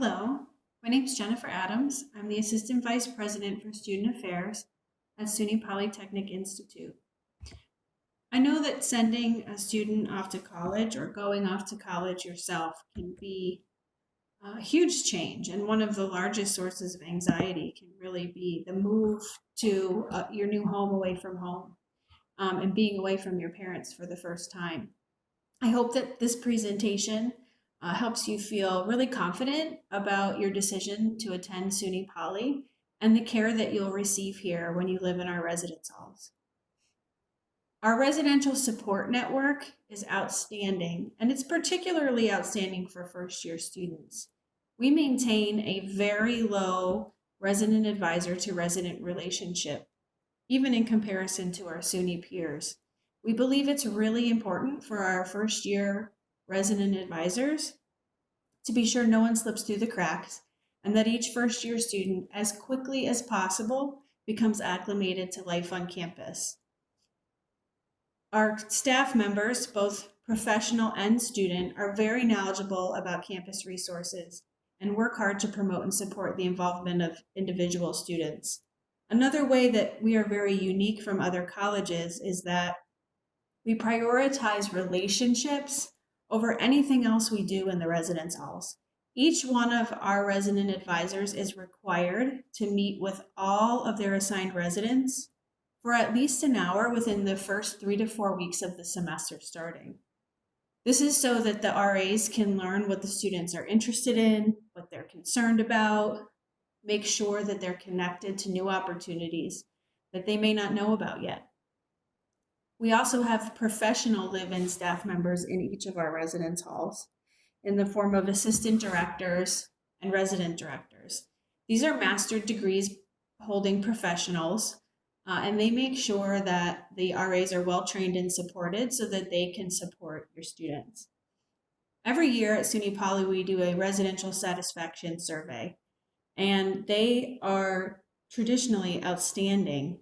Hello, my name is Jennifer Adams. I'm the Assistant Vice President for Student Affairs at SUNY Polytechnic Institute. I know that sending a student off to college or going off to college yourself can be a huge change, and one of the largest sources of anxiety can really be the move to your new home away from home and being away from your parents for the first time. I hope that this presentation helps you feel really confident about your decision to attend SUNY Poly and the care that you'll receive here when you live in our residence halls. Our residential support network is outstanding, and it's particularly outstanding for first-year students. We maintain a very low resident advisor to resident relationship, even in comparison to our SUNY peers. We believe it's really important for our first year resident advisors to be sure no one slips through the cracks and that each first year student, as quickly as possible, becomes acclimated to life on campus. Our staff members, both professional and student, are very knowledgeable about campus resources and work hard to promote and support the involvement of individual students. Another way that we are very unique from other colleges is that we prioritize relationships over anything else we do in the residence halls. Each one of our resident advisors is required to meet with all of their assigned residents for at least an hour within the first 3 to 4 weeks of the semester starting. This is so that the RAs can learn what the students are interested in, what they're concerned about, make sure that they're connected to new opportunities that they may not know about yet. We also have professional live-in staff members in each of our residence halls in the form of assistant directors and resident directors. These are master's degrees holding professionals, and they make sure that the RAs are well trained and supported so that they can support your students. Every year at SUNY Poly, we do a residential satisfaction survey, and they are traditionally outstanding.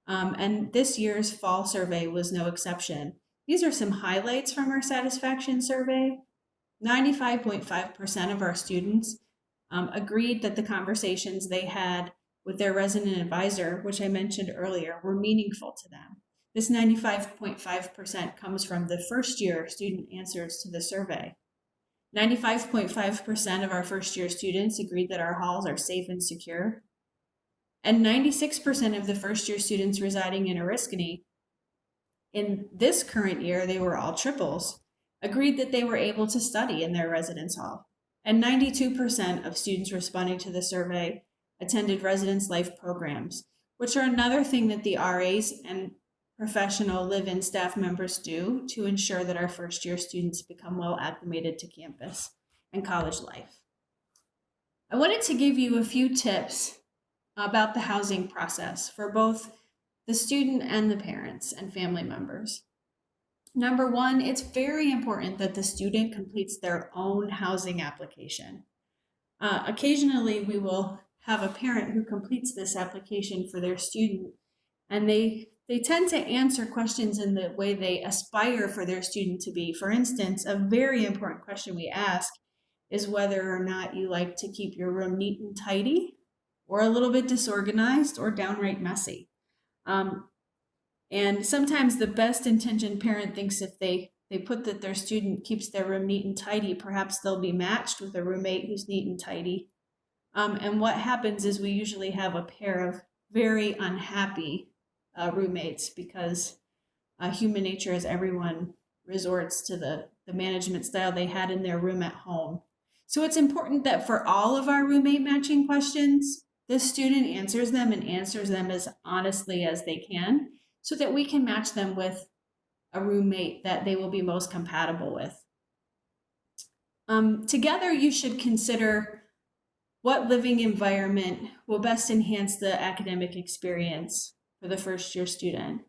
And this year's fall survey was no exception. These are some highlights from our satisfaction survey. 95.5% of our students agreed that the conversations they had with their resident advisor, which I mentioned earlier, were meaningful to them. This 95.5% comes from the first year student answers to the survey. 95.5% of our first year students agreed that our halls are safe and secure. And 96% of the first year students residing in Oriskany, in this current year, they were all triples, agreed that they were able to study in their residence hall. And 92% of students responding to the survey attended residence life programs, which are another thing that the RAs and professional live-in staff members do to ensure that our first year students become well acclimated to campus and college life. I wanted to give you a few tips about the housing process for both the student and the parents and family members. Number one, it's very important that the student completes their own housing application. Occasionally, we will have a parent who completes this application for their student, and they tend to answer questions in the way they aspire for their student to be. For instance, a very important question we ask is whether or not you like to keep your room neat and tidy, or a little bit disorganized, or downright messy. And sometimes the best intentioned parent thinks if they put that their student keeps their room neat and tidy, perhaps they'll be matched with a roommate who's neat and tidy. And what happens is we usually have a pair of very unhappy roommates because human nature is everyone resorts to the management style they had in their room at home. So it's important that for all of our roommate matching questions, the student answers them and answers them as honestly as they can so that we can match them with a roommate that they will be most compatible with. Together, you should consider what living environment will best enhance the academic experience for the first year student.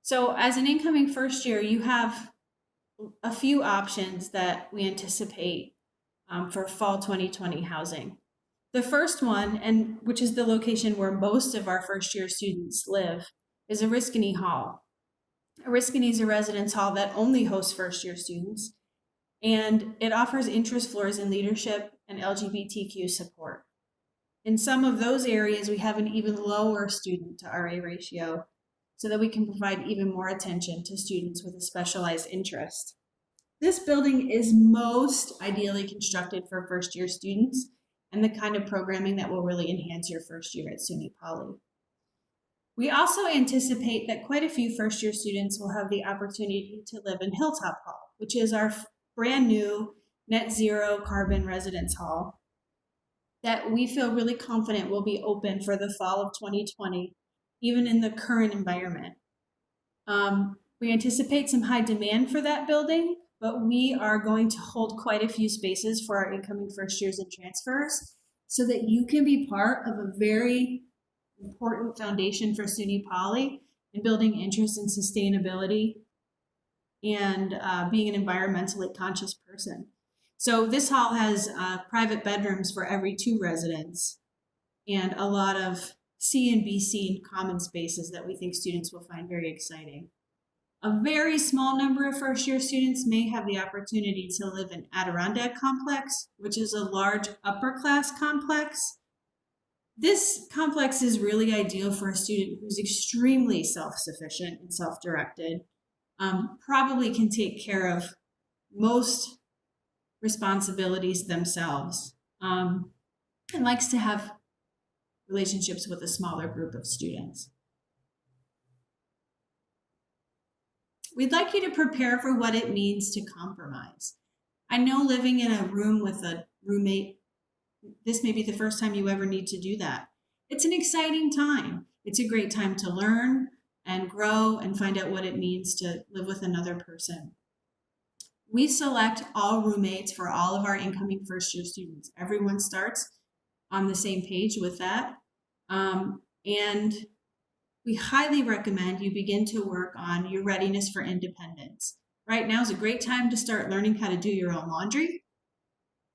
So as an incoming first year, you have a few options that we anticipate for fall 2020 housing. The first one, and which is the location where most of our first year students live, is Oriskany Hall. Oriskany is a residence hall that only hosts first year students, and it offers interest floors in leadership and LGBTQ support. In some of those areas, we have an even lower student to RA ratio so that we can provide even more attention to students with a specialized interest. This building is most ideally constructed for first-year students and the kind of programming that will really enhance your first year at SUNY Poly. We also anticipate that quite a few first-year students will have the opportunity to live in Hilltop Hall, which is our brand new net zero carbon residence hall that we feel really confident will be open for the fall of 2020, even in the current environment. We anticipate some high demand for that building, but we are going to hold quite a few spaces for our incoming first years and transfers so that you can be part of a very important foundation for SUNY Poly in building interest in sustainability and being an environmentally conscious person. So this hall has private bedrooms for every 2 residents and a lot of C and B scene common spaces that we think students will find very exciting. A very small number of first-year students may have the opportunity to live in Adirondack Complex, which is a large upper-class complex. This complex is really ideal for a student who's extremely self-sufficient and self-directed, probably can take care of most responsibilities themselves, and likes to have relationships with a smaller group of students. We'd like you to prepare for what it means to compromise. I know living in a room with a roommate, this may be the first time you ever need to do that. It's an exciting time. It's a great time to learn and grow and find out what it means to live with another person. We select all roommates for all of our incoming first-year students. Everyone starts on the same page with that. And we highly recommend you begin to work on your readiness for independence. Right now is a great time to start learning how to do your own laundry,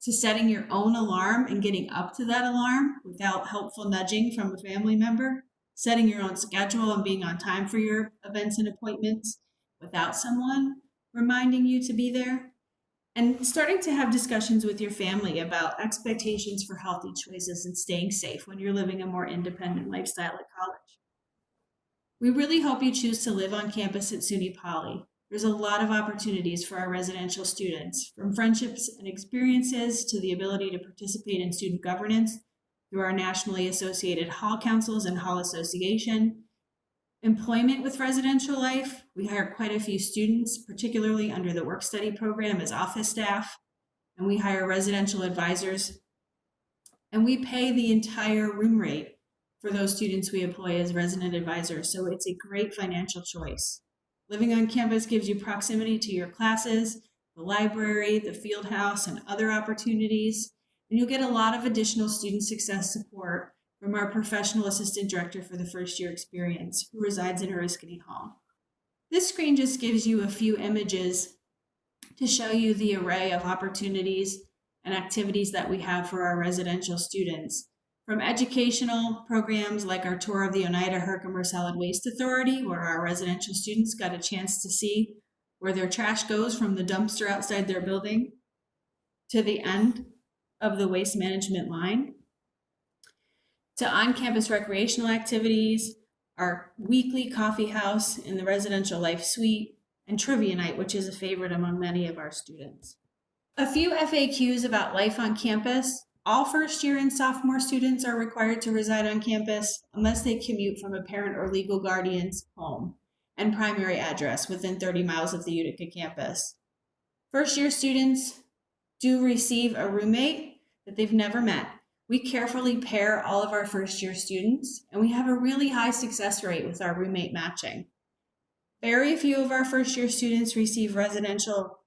to setting your own alarm and getting up to that alarm without helpful nudging from a family member, setting your own schedule and being on time for your events and appointments without someone reminding you to be there, and starting to have discussions with your family about expectations for healthy choices and staying safe when you're living a more independent lifestyle at college. We really hope you choose to live on campus at SUNY Poly. There's a lot of opportunities for our residential students, from friendships and experiences to the ability to participate in student governance through our nationally associated hall councils and hall association. Employment with residential life, we hire quite a few students, particularly under the work study program as office staff, and we hire residential advisors, and we pay the entire room rate for those students we employ as resident advisors, so it's a great financial choice. Living on campus gives you proximity to your classes, the library, the field house, and other opportunities, and you'll get a lot of additional student success support from our professional assistant director for the first year experience, who resides in Oriskany Hall. This screen just gives you a few images to show you the array of opportunities and activities that we have for our residential students. From educational programs like our tour of the Oneida Herkimer Solid Waste Authority, where our residential students got a chance to see where their trash goes from the dumpster outside their building to the end of the waste management line, to on-campus recreational activities, our weekly coffee house in the residential life suite, and trivia night, which is a favorite among many of our students. A few FAQs about life on campus. All first year and sophomore students are required to reside on campus unless they commute from a parent or legal guardian's home and primary address within 30 miles of the Utica campus. First year students do receive a roommate that they've never met. We carefully pair all of our first year students, and we have a really high success rate with our roommate matching. Very few of our first year students receive residential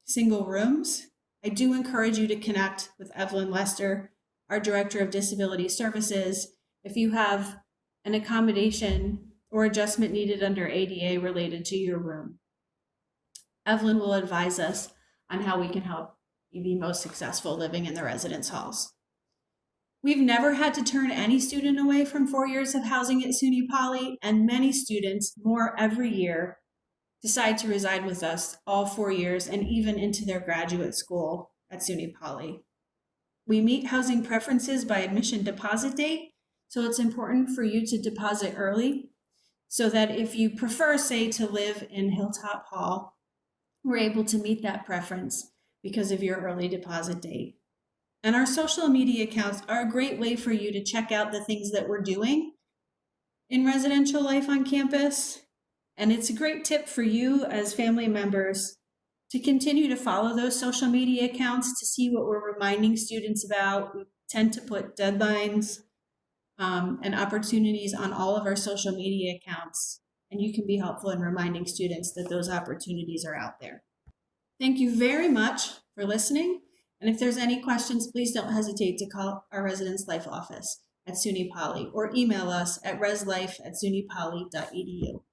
single rooms. I do encourage you to connect with Evelyn Lester, our Director of Disability Services, if you have an accommodation or adjustment needed under ADA related to your room. Evelyn will advise us on how we can help you be most successful living in the residence halls. We've never had to turn any student away from 4 years of housing at SUNY Poly, and many students, more every year, decide to reside with us all 4 years and even into their graduate school at SUNY Poly. We meet housing preferences by admission deposit date, so it's important for you to deposit early so that if you prefer, say, to live in Hilltop Hall, we're able to meet that preference because of your early deposit date. And our social media accounts are a great way for you to check out the things that we're doing in residential life on campus. And it's a great tip for you as family members to continue to follow those social media accounts to see what we're reminding students about. We tend to put deadlines and opportunities on all of our social media accounts, and you can be helpful in reminding students that those opportunities are out there. Thank you very much for listening, and if there's any questions, please don't hesitate to call our Residence Life office at SUNY Poly or email us at reslife@sunypoly.edu.